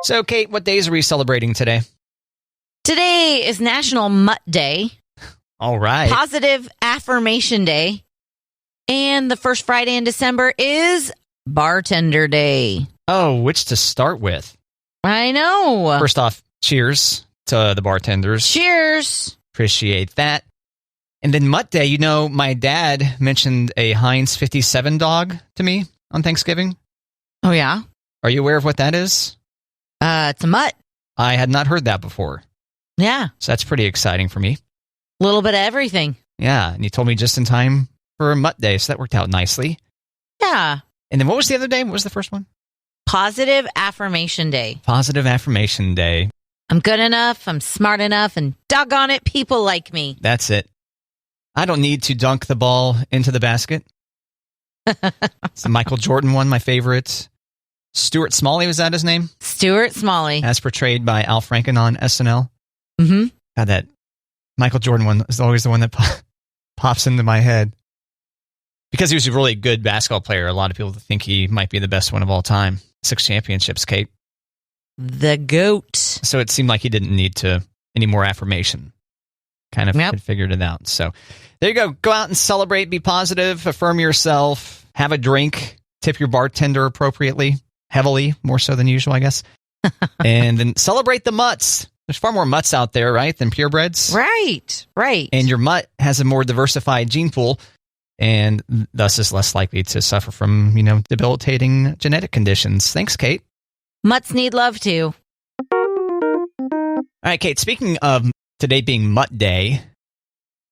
So, Kate, what days are we celebrating today? Today is National Mutt Day. All right. Positive Affirmation Day. And the first Friday in December is Bartender Day. Oh, which to start with? I know. First off, cheers to the bartenders. Cheers. Appreciate that. And then Mutt Day, you know, my dad mentioned a Heinz 57 dog to me on Thanksgiving. Oh, yeah? Are you aware of what that is? It's a mutt. I had not heard that before. Yeah. So that's pretty exciting for me. A little bit of everything. Yeah, and you told me just in time for Mutt Day, so that worked out nicely. Yeah. And then what was the other day? What was the first one? Positive Affirmation Day. Positive Affirmation Day. I'm good enough, I'm smart enough, and doggone it, people like me. That's it. I don't need to dunk the ball into the basket. It's the Michael Jordan one, my favorite. Stuart Smalley, was that his name? Stuart Smalley. As portrayed by Al Franken on SNL. Mm-hmm. God, that Michael Jordan one is always the one that pops into my head. Because he was a really good basketball player, a lot of people think he might be the best one of all time. 6 championships, Kate. The GOAT. So it seemed like he didn't need any more affirmation. Kind of had figured it out. So there you go. Go out and celebrate. Be positive. Affirm yourself. Have a drink. Tip your bartender appropriately. Heavily, more so than usual, I guess. And then celebrate the mutts. There's far more mutts out there, right, than purebreds. Right. And your mutt has a more diversified gene pool, and thus is less likely to suffer from, debilitating genetic conditions. Thanks, Kate. Mutts need love, too. All right, Kate, speaking of today being Mutt Day,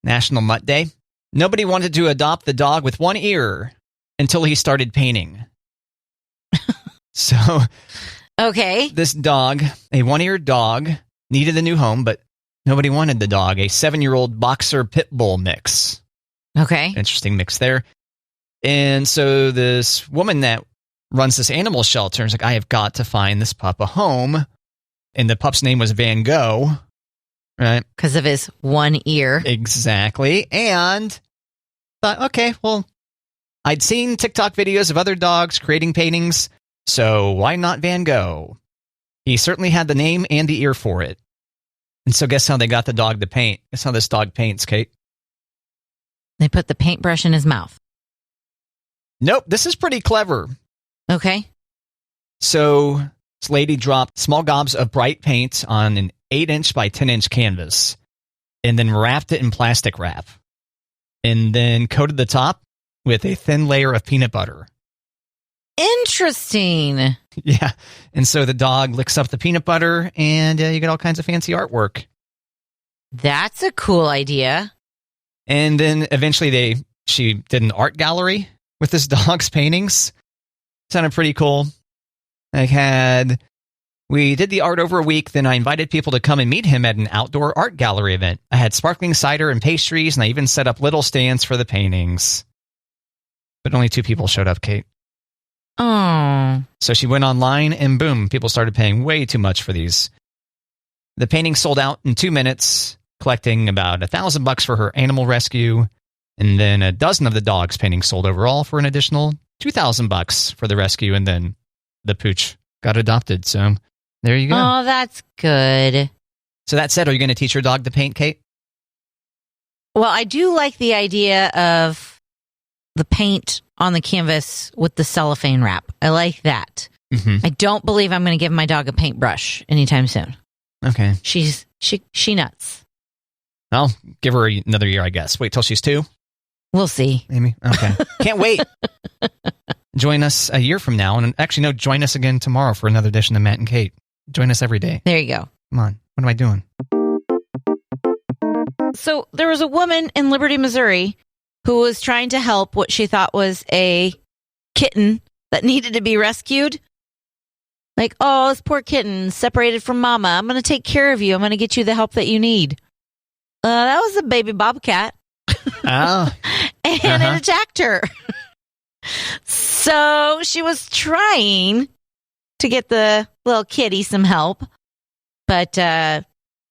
National Mutt Day, nobody wanted to adopt the dog with one ear until he started painting. So, okay, this dog, a one-eared dog, needed a new home, but nobody wanted the dog. A 7-year-old boxer pit bull mix. Okay. Interesting mix there. And so this woman that runs this animal shelter is like, I have got to find this pup a home. And the pup's name was Van Gogh, right? Because of his one ear. Exactly. And thought, okay, well, I'd seen TikTok videos of other dogs creating paintings. So why not Van Gogh? He certainly had the name and the ear for it. And so guess how they got the dog to paint? Guess how this dog paints, Kate? They put the paintbrush in his mouth. Nope, this is pretty clever. Okay. So this lady dropped small gobs of bright paint on an 8-inch by 10-inch canvas and then wrapped it in plastic wrap and then coated the top with a thin layer of peanut butter. Interesting. Yeah. And so the dog licks up the peanut butter and you get all kinds of fancy artwork. That's a cool idea. And then eventually she did an art gallery with this dog's paintings. Sounded pretty cool. We did the art over a week, then I invited people to come and meet him at an outdoor art gallery event. I had sparkling cider and pastries, and I even set up little stands for the paintings. But only 2 people showed up, Kate. Oh. So she went online and boom, people started paying way too much for these. The painting sold out in 2 minutes, collecting about $1,000 for her animal rescue. And then a dozen of the dog's paintings sold overall for an additional $2,000 for the rescue. And then the pooch got adopted. So there you go. Oh, that's good. So that said, are you going to teach your dog to paint, Kate? Well, I do like the idea of the paint on the canvas with the cellophane wrap. I like that. Mm-hmm. I don't believe I'm going to give my dog a paintbrush anytime soon. Okay. She nuts. I'll give her another year, I guess. Wait till she's 2? We'll see. Amy? Okay. Can't wait. Join us a year from now. And actually, no, join us again tomorrow for another edition of Matt and Kate. Join us every day. There you go. Come on. What am I doing? So there was a woman in Liberty, Missouri, who was trying to help what she thought was a kitten that needed to be rescued. Like, oh, this poor kitten separated from mama. I'm going to take care of you. I'm going to get you the help that you need. That was a baby bobcat. Oh. And it attacked her. So she was trying to get the little kitty some help. But,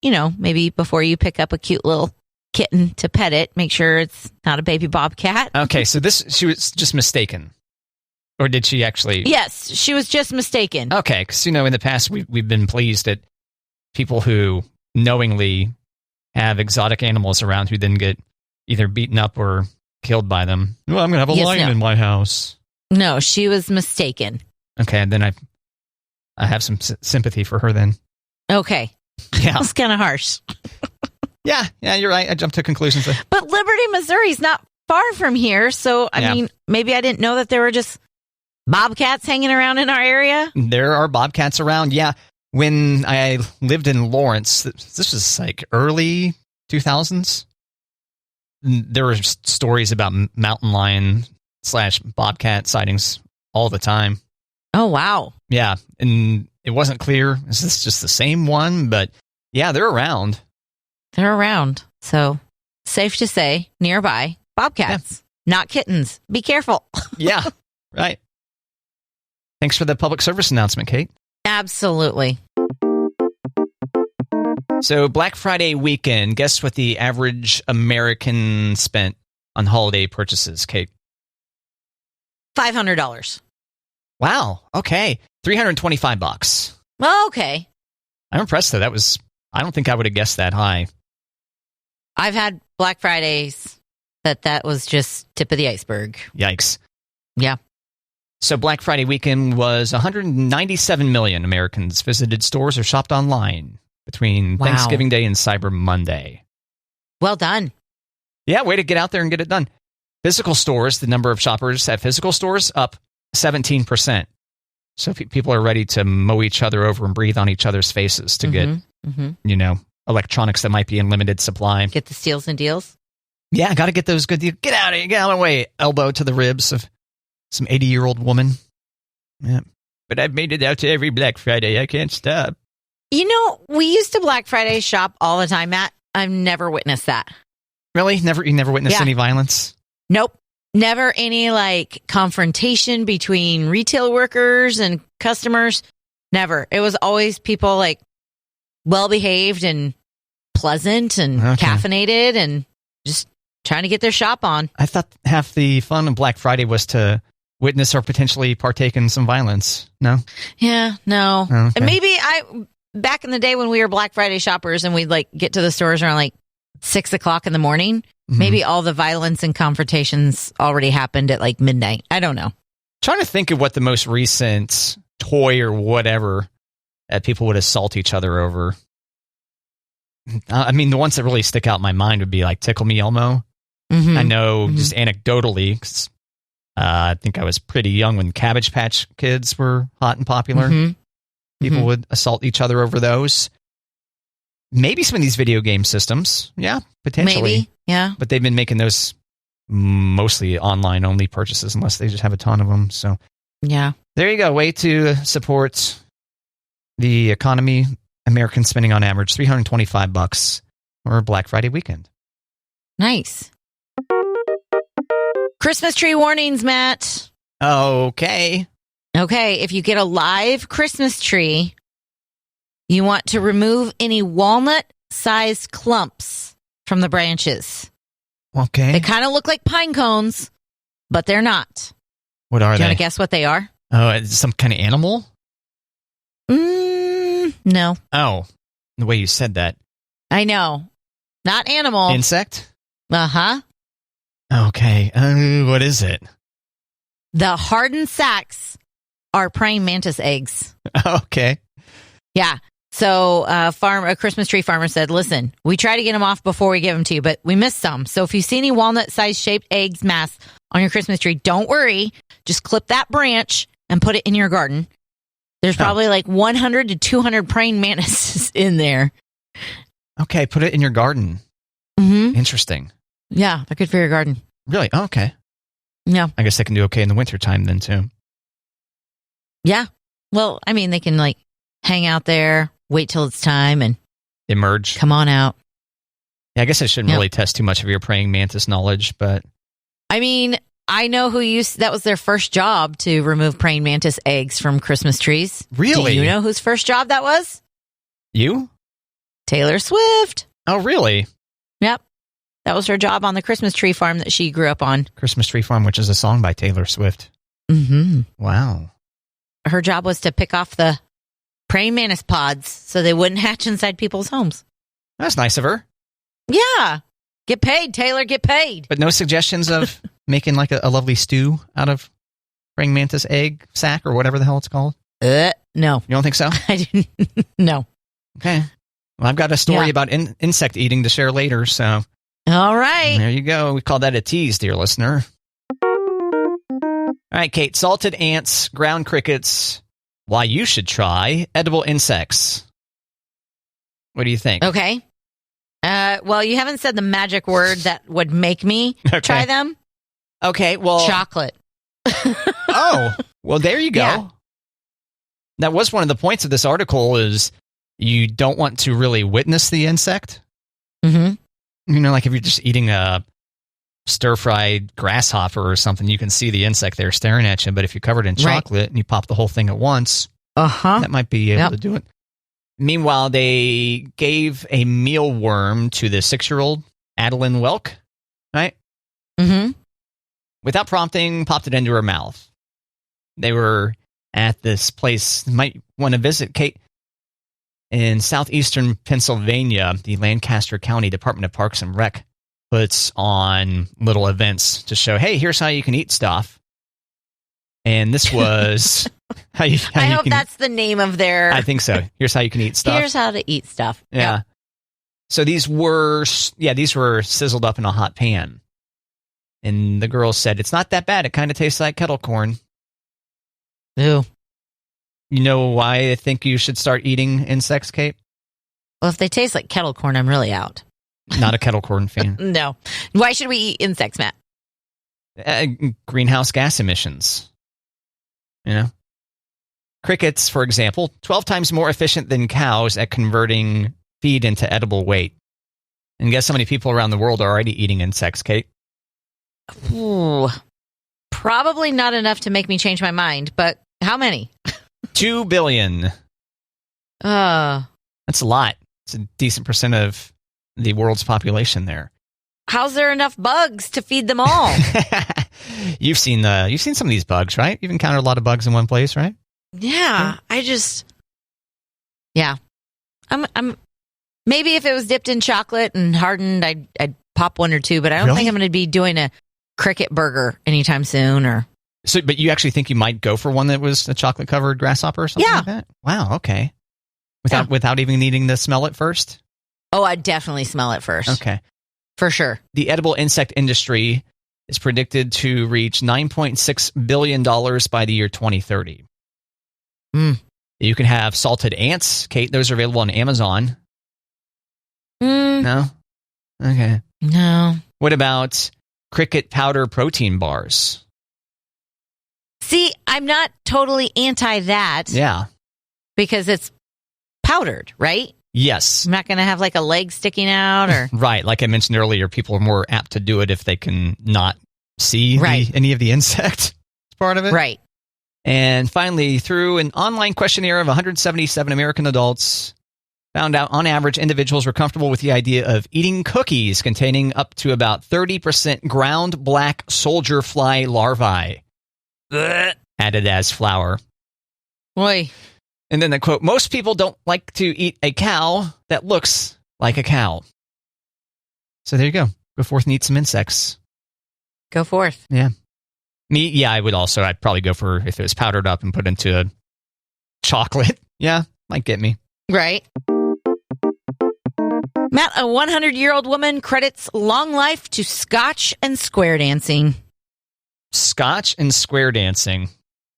maybe before you pick up a cute little kitten to pet it, make sure it's not a baby bobcat. Okay, so she was just mistaken. Or did she actually? Yes, she was just mistaken. Okay, because, in the past we've been pleased at people who knowingly have exotic animals around who then get either beaten up or killed by them. Well, I'm going to have a lion in my house. No, she was mistaken. Okay, and then I have some sympathy for her then. Okay. Yeah. That's kind of harsh. Yeah, you're right. I jumped to conclusions. But Liberty, Missouri's not far from here, so, I mean, maybe I didn't know that there were just bobcats hanging around in our area. There are bobcats around, yeah. When I lived in Lawrence, this was like early 2000s, there were stories about mountain lion / bobcat sightings all the time. Oh, wow. Yeah, and it wasn't clear, is this just the same one? But yeah, they're around. They're around. So, safe to say, nearby, bobcats, not kittens. Be careful. Yeah, right. Thanks for the public service announcement, Kate. Absolutely. So, Black Friday weekend, guess what the average American spent on holiday purchases, Kate? $500. Wow. Okay. $325. Well, okay. I'm impressed, though. I don't think I would have guessed that high. I've had Black Fridays that was just tip of the iceberg. Yikes. Yeah. So Black Friday weekend was 197 million Americans visited stores or shopped online between Thanksgiving Day and Cyber Monday. Well done. Yeah, way to get out there and get it done. Physical stores, the number of shoppers at physical stores, up 17%. So people are ready to mow each other over and breathe on each other's faces to get, electronics that might be in limited supply. Get the steals and deals. Yeah, got to get those good deals. Get out of here. Get out of my way. Elbow to the ribs of some 80-year-old woman. Yeah. But I've made it out to every Black Friday. I can't stop. We used to Black Friday shop all the time, Matt. I've never witnessed that. Really? You never witnessed any violence? Nope. Never any confrontation between retail workers and customers. Never. It was always people well behaved and pleasant and caffeinated and just trying to get their shop on. I thought half the fun of Black Friday was to witness or potentially partake in some violence. No? Yeah, no. Oh, okay. And maybe back in the day when we were Black Friday shoppers and we'd get to the stores around 6 o'clock in the morning, maybe all the violence and confrontations already happened at midnight. I don't know. Trying to think of what the most recent toy or whatever that people would assault each other over. I mean, the ones that really stick out in my mind would be Tickle Me Elmo. Mm-hmm. I know just anecdotally, 'cause, I think I was pretty young when Cabbage Patch Kids were hot and popular. Mm-hmm. People would assault each other over those. Maybe some of these video game systems. Yeah, potentially. Maybe, yeah. But they've been making those mostly online-only purchases unless they just have a ton of them. So, yeah. There you go. Way to support the economy. Americans spending on average $325 for Black Friday weekend. Nice. Christmas tree warnings, Matt. Okay. If you get a live Christmas tree, you want to remove any walnut-sized clumps from the branches. Okay. They kind of look like pine cones, but they're not. What are they? Do you want to guess what they are? Oh, it's some kind of animal? No. Oh, the way you said that. I know. Not animal. Insect? Uh-huh. Okay. What is it? The hardened sacks are praying mantis eggs. Okay. Yeah. So a Christmas tree farmer said, listen, we try to get them off before we give them to you, but we missed some. So if you see any walnut-sized shaped eggs mass on your Christmas tree, don't worry. Just clip that branch and put it in your garden. There's probably 100 to 200 praying mantises in there. Okay, put it in your garden. Mm-hmm. Interesting. Yeah, they're good for your garden. Really? Oh, okay. Yeah. I guess they can do okay in the wintertime then, too. Yeah. Well, I mean, they can hang out there, wait till it's time, and emerge. Come on out. Yeah, I guess I shouldn't really test too much of your praying mantis knowledge, but I mean, I know that was their first job to remove praying mantis eggs from Christmas trees. Really? Do you know whose first job that was? You? Taylor Swift. Oh, really? Yep. That was her job on the Christmas tree farm that she grew up on. Christmas Tree Farm, which is a song by Taylor Swift. Mm-hmm. Wow. Her job was to pick off the praying mantis pods so they wouldn't hatch inside people's homes. That's nice of her. Yeah. Get paid, Taylor. Get paid. But no suggestions of making like a lovely stew out of praying mantis egg sac or whatever the hell it's called? No. You don't think so? I didn't. No. Okay. Well, I've got a story about insect eating to share later, so. All right. There you go. We call that a tease, dear listener. All right, Kate. Salted ants, ground crickets. Why you should try edible insects. What do you think? Okay. Well, you haven't said the magic word that would make me try them. Okay, well. Chocolate. Oh, well, there you go. Yeah. That was one of the points of this article is you don't want to really witness the insect. Mm-hmm. You know, like if you're just eating a stir-fried grasshopper or something, you can see the insect there staring at you. But if you're covered in chocolate and you pop the whole thing at once, that might be able to do it. Meanwhile, they gave a mealworm to the 6-year-old Adeline Welk, right? Mm-hmm. Without prompting, popped it into her mouth. They were at this place, you might want to visit, Kate. In southeastern Pennsylvania, the Lancaster County Department of Parks and Rec puts on little events to show, hey, here's how you can eat stuff. And this was how you I hope that's the name of their... I think so. Here's how you can eat stuff. Here's how to eat stuff. Yeah. So these were sizzled up in a hot pan. And the girl said, it's not that bad. It kind of tastes like kettle corn. Ew. You know why I think you should start eating insects, Kate? Well, if they taste like kettle corn, I'm really out. Not a kettle corn fan. No. Why should we eat insects, Matt? Greenhouse gas emissions. You know? Crickets, for example, 12 times more efficient than cows at converting feed into edible weight. And guess how many people around the world are already eating insects, Kate? Ooh, probably not enough to make me change my mind, but how many? 2 billion. That's a lot. It's a decent percent of the world's population there. How's there enough bugs to feed them all? You've seen some of these bugs, right? You've encountered a lot of bugs in one place, right? Yeah, I'm maybe if it was dipped in chocolate and hardened, I'd pop one or two, but I don't think I'm going to be doing a cricket burger anytime soon. Or so, but you actually think you might go for one that was a chocolate covered grasshopper or something like that? Wow, okay. Without even needing to smell it first? Oh, I'd definitely smell it first. Okay. For sure. The edible insect industry is predicted to reach $9.6 billion by the year 2030. You can have salted ants. Kate, those are available on Amazon. No? Okay. No. What about cricket powder protein bars? See, I'm not totally anti that. Yeah. Because it's powdered, right? Yes. I'm not going to have like a leg sticking out or... Right. Like I mentioned earlier, people are more apt to do it if they can not see any of the insect part of it. Right. And finally, through an online questionnaire of 177 American adults, found out on average individuals were comfortable with the idea of eating cookies containing up to about 30% ground black soldier fly larvae added as flour. Boy. And then the quote, most people don't like to eat a cow that looks like a cow. So there you go. Go forth and eat some insects. Go forth. Yeah. Me, yeah, I'd probably go for if it was powdered up and put into a chocolate. Yeah, might get me. Right. Matt, a 100-year-old woman credits long life to Scotch and square dancing. Scotch and square dancing.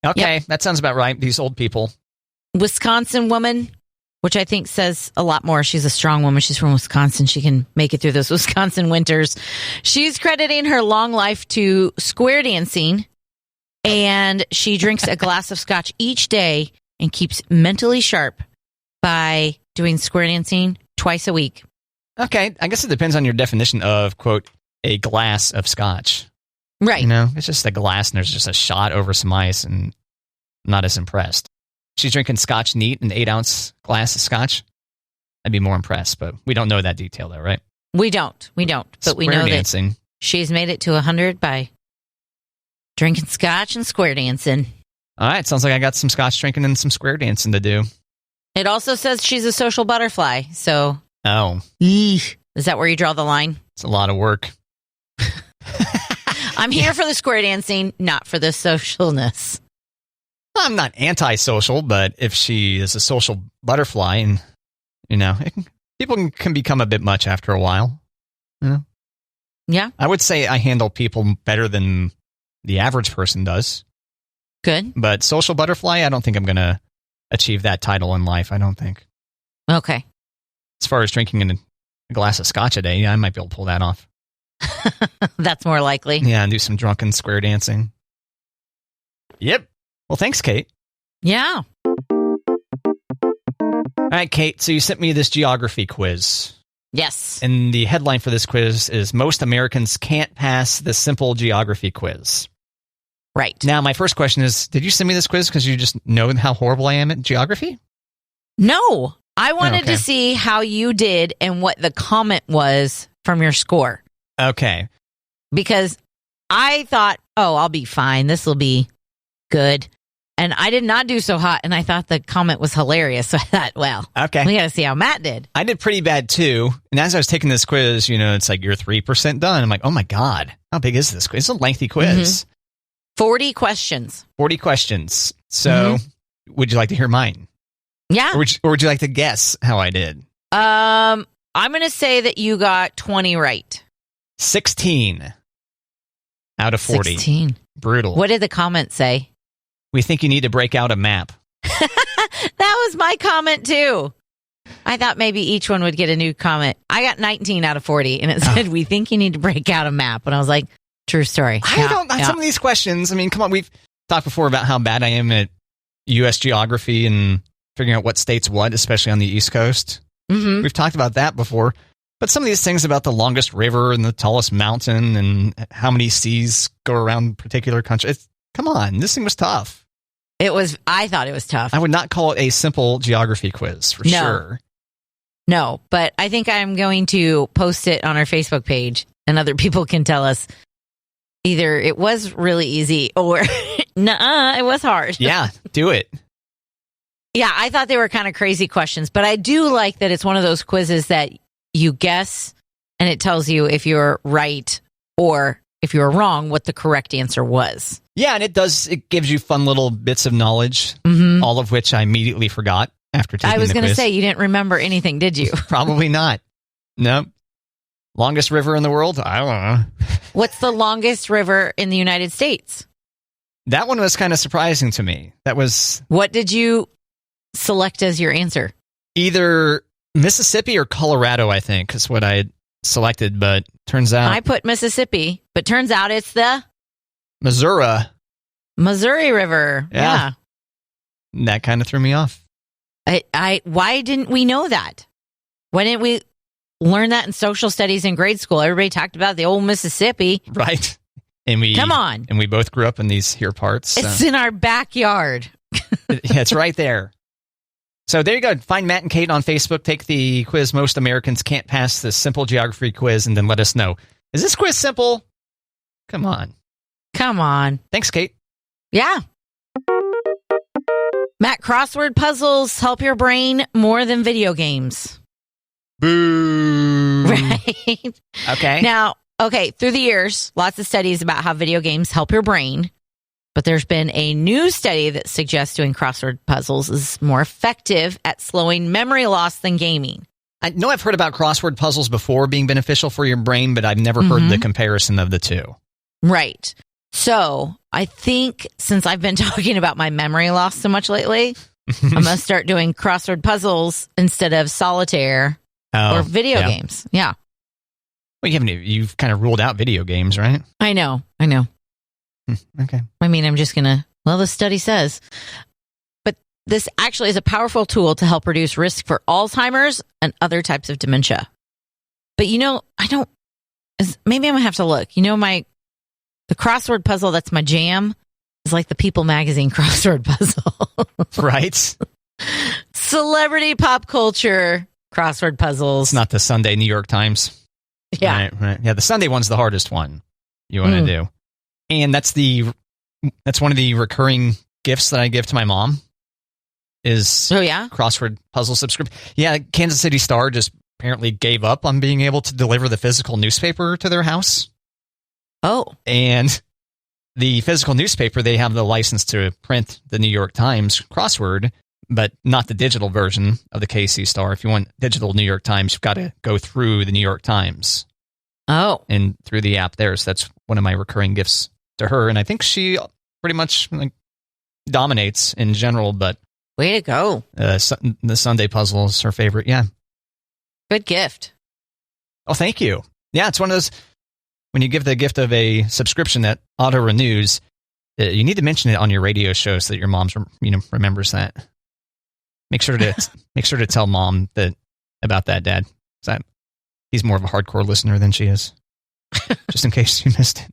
Okay, that sounds about right. These old people. Wisconsin woman, which I think says a lot more. She's a strong woman. She's from Wisconsin. She can make it through those Wisconsin winters. She's crediting her long life to square dancing, and she drinks a glass of scotch each day and keeps mentally sharp by doing square dancing twice a week. Okay, I guess it depends on your definition of, quote, a glass of scotch. Right. You know, it's just a glass and there's just a shot over some ice, and I'm not as impressed. She's drinking scotch neat, an 8-ounce glass of scotch. I'd be more impressed, but we don't know that detail, though, right? We don't. But we know dancing. that she's made it to 100 by Drinking scotch and square dancing. All right, sounds like I got some scotch drinking and some square dancing to do. It also says she's a social butterfly, so... Oh. Eesh. Is that where you draw the line? It's a lot of work. I'm here for the square dancing, not for the socialness. I'm not antisocial, but if she is a social butterfly, and people can become a bit much after a while. Yeah. I would say I handle people better than the average person does. Good. But social butterfly, I don't think I'm going to achieve that title in life. I don't think. Okay. As far as drinking a glass of scotch a day, yeah, I might be able to pull that off. That's more likely. Yeah, and do some drunken square dancing. Yep. Well, thanks, Kate. Yeah. All right, Kate, so you sent me this geography quiz. Yes. And the headline for this quiz is Most Americans Can't Pass the Simple Geography Quiz. Right. Now, my first question is, did you send me this quiz because you just know how horrible I am at geography? No. I wanted to see how you did and what the comment was from your score. Okay. Because I thought, I'll be fine. This will be good. And I did not do so hot, and I thought the comment was hilarious. So I thought, well, okay, we got to see how Matt did. I did pretty bad, too. And as I was taking this quiz, it's like, you're 3% done. I'm like, oh, my God. How big is this quiz? It's a lengthy quiz. 40 questions. 40 questions. So would you like to hear mine? Yeah. Or would you like to guess how I did? I'm going to say that you got 20 right. 16 out of 40. 16. Brutal. What did the comment say? We think you need to break out a map. That was my comment, too. I thought maybe each one would get a new comment. I got 19 out of 40, and it said, we think you need to break out a map. And I was like, true story. Some of these questions, I mean, come on, we've talked before about how bad I am at U.S. geography and figuring out what state's what, especially on the East Coast. Mm-hmm. We've talked about that before. But some of these things about the longest river and the tallest mountain and how many seas go around particular countries, come on, this thing was tough. I thought it was tough. I would not call it a simple geography quiz, for sure. No, but I think I'm going to post it on our Facebook page, and other people can tell us either it was really easy or, nuh-uh, it was hard. Yeah, do it. Yeah, I thought they were kind of crazy questions, but I do like that it's one of those quizzes that you guess, and it tells you if you're right or if you're wrong, what the correct answer was. Yeah, and it gives you fun little bits of knowledge, all of which I immediately forgot after taking the quiz. I was going to say, you didn't remember anything, did you? Probably not. No. Longest river in the world? I don't know. What's the longest river in the United States? That one was kind of surprising to me. What did you select as your answer? Either Mississippi or Colorado, I think, is what I had selected, but turns out... I put Mississippi, but turns out it's the... Missouri River. Yeah. That kind of threw me off. Why didn't we know that? Why didn't we learn that in social studies in grade school? Everybody talked about the old Mississippi. Right. Come on. And we both grew up in these here parts. It's in our backyard. Yeah, it's right there. So there you go. Find Matt and Kate on Facebook. Take the quiz Most Americans Can't Pass the Simple Geography Quiz, and then let us know. Is this quiz simple? Come on. Thanks, Kate. Yeah. Matt, crossword puzzles help your brain more than video games. Boo. Right? Okay. Now, through the years, lots of studies about how video games help your brain. But there's been a new study that suggests doing crossword puzzles is more effective at slowing memory loss than gaming. I know I've heard about crossword puzzles before being beneficial for your brain, but I've never heard the comparison of the two. Right. So I think since I've been talking about my memory loss so much lately, I'm going to start doing crossword puzzles instead of solitaire or video games. Yeah. Well, you've kind of ruled out video games, right? I know. Okay. I mean, I'm just going to, the study says. But this actually is a powerful tool to help reduce risk for Alzheimer's and other types of dementia. But maybe I'm going to have to look. The crossword puzzle that's my jam is like the People magazine crossword puzzle. Right. Celebrity pop culture crossword puzzles. It's not the Sunday New York Times. Yeah. Right. Yeah, the Sunday one's the hardest one you want to do. And that's the That's one of the recurring gifts that I give to my mom is crossword puzzle subscription. Yeah, Kansas City Star just apparently gave up on being able to deliver the physical newspaper to their house. Oh. And the physical newspaper, they have the license to print the New York Times crossword, but not the digital version of the KC Star. If you want digital New York Times, you've got to go through the New York Times. Oh. And through the app there. So that's one of my recurring gifts to her. And I think she pretty much dominates in general, but way to go. The Sunday puzzle is her favorite. Yeah. Good gift. Oh, thank you. Yeah, it's one of those, when you give the gift of a subscription that auto-renews, you need to mention it on your radio show so that your mom remembers that. Make sure to tell Mom about that, Dad. He's more of a hardcore listener than she is. Just in case you missed it.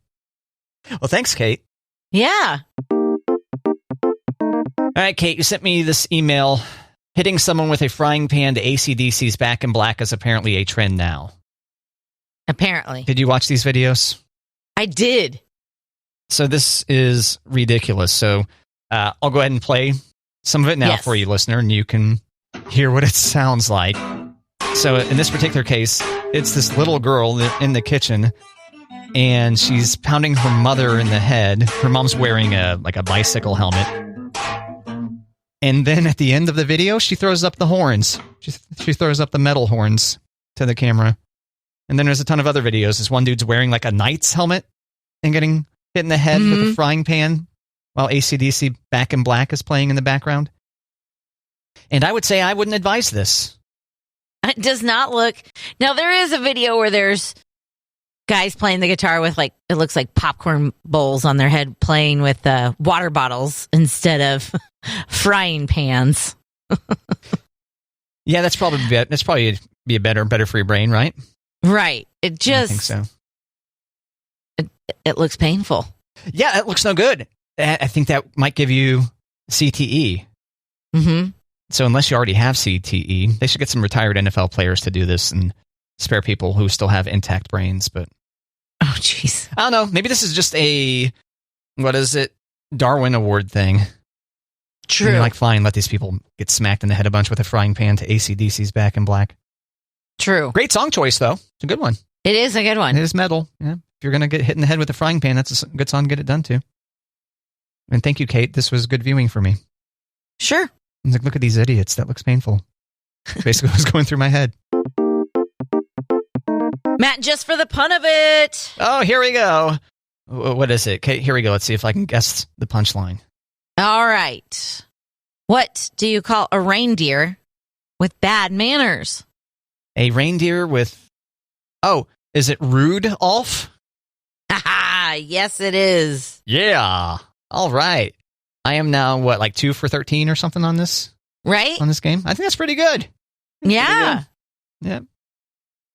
Well, thanks, Kate. Yeah. All right, Kate, you sent me this email. Hitting someone with a frying pan to AC/DC's Back in Black is apparently a trend now. Apparently. Did you watch these videos? I did. So this is ridiculous. So I'll go ahead and play some of it now for you, listener, and you can hear what it sounds like. So in this particular case, it's this little girl in the kitchen, and she's pounding her mother in the head. Her mom's wearing a bicycle helmet. And then at the end of the video, she throws up the horns. She throws up the metal horns to the camera. And then there's a ton of other videos. This one dude's wearing a knight's helmet and getting hit in the head with a frying pan while AC/DC Back in Black is playing in the background. And I would say I wouldn't advise this. It does not look... Now, there is a video where there's guys playing the guitar with, it looks like popcorn bowls on their head, playing with water bottles instead of frying pans. Yeah, that's probably be a better for your brain, right? Right. It just... I think so. It looks painful. Yeah, it looks no good. I think that might give you CTE. Mm-hmm. So unless you already have CTE, they should get some retired NFL players to do this and spare people who still have intact brains. But oh, jeez. I don't know. Maybe this is just Darwin Award thing. True. You're fine, let these people get smacked in the head a bunch with a frying pan to AC/DC's Back in Black. True. Great song choice, though. It's a good one. It is a good one. It is metal. Yeah. If you're going to get hit in the head with a frying pan, that's a good song to get it done to. And thank you, Kate. This was good viewing for me. Sure. Look at these idiots. That looks painful. Basically what was going through my head. Matt, just for the pun of it. Oh, here we go. What is it? Kate, here we go. Let's see if I can guess the punchline. All right. What do you call a reindeer with bad manners? A reindeer with... Oh, is it Rudolph? Yes, it is. Yeah. All right. I am now, 2 for 13 or something on this? Right? On this game? I think that's pretty good. Yeah. Yeah.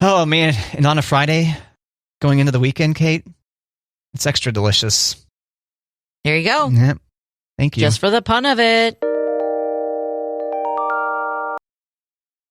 Oh, man. And on a Friday, going into the weekend, Kate, it's extra delicious. There you go. Yep. Thank you. Just for the pun of it.